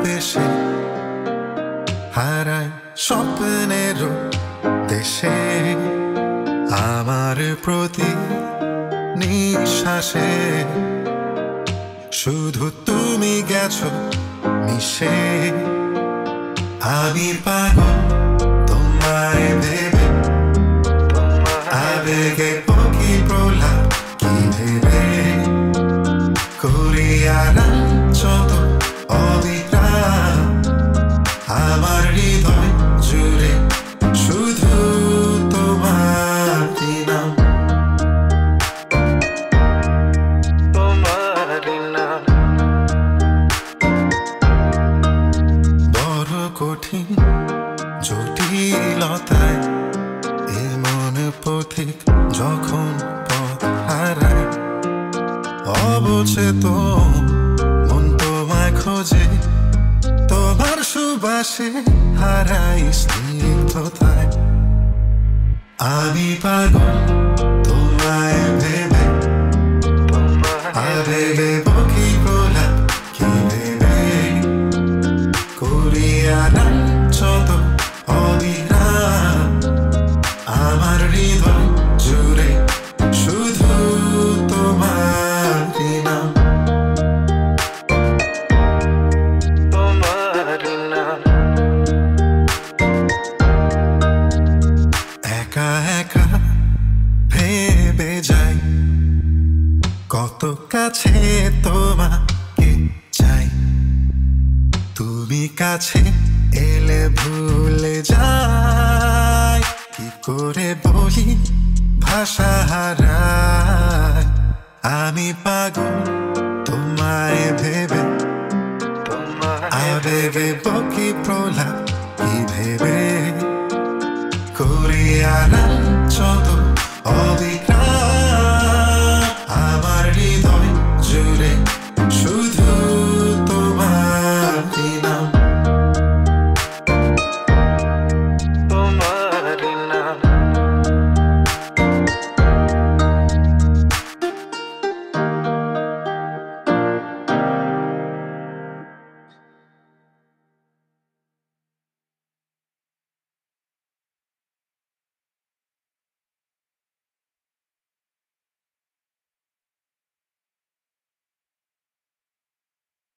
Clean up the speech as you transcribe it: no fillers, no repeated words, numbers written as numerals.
বেশে হারায় স্বপ্নের দেশে আমার প্রতি নিঃশ্বাসে শুধু তুমি গেছো মিশে আমি পাগল তোমায় ভেবে আবেগে পকি প্রলাপ কি ভেবে করিয়ারা যত অবিরাম আমার হৃদয় জুড়ে শুধু তোমারই নাম তোমারই নাম বড় কঠিন জটিলতায় এমন পথিক যখন পথ হারায় অবচেত মন তোমায় খোঁজে তোমার সুবাসে হারাই স্নিগ্ধতায় আমি পাগল তোমায় ভেবে আবেগে বকি প্রলাপ কি ভেবে করিয়ারা যত অবিরাম আমার হৃদয় জুড়ে শুধু তোমারই নাম তোমারই নাম একা একা ভেবে যাই কত কাছে তোমাকে চাই তুমি কাছে এলে ভুলে যাই কি করে বলি ভাষা হারাই আমি পাগল তোমায় ভেবে আবেগে বকি প্রলাপ কি ভেবে করিয়ারা যত অবিরাম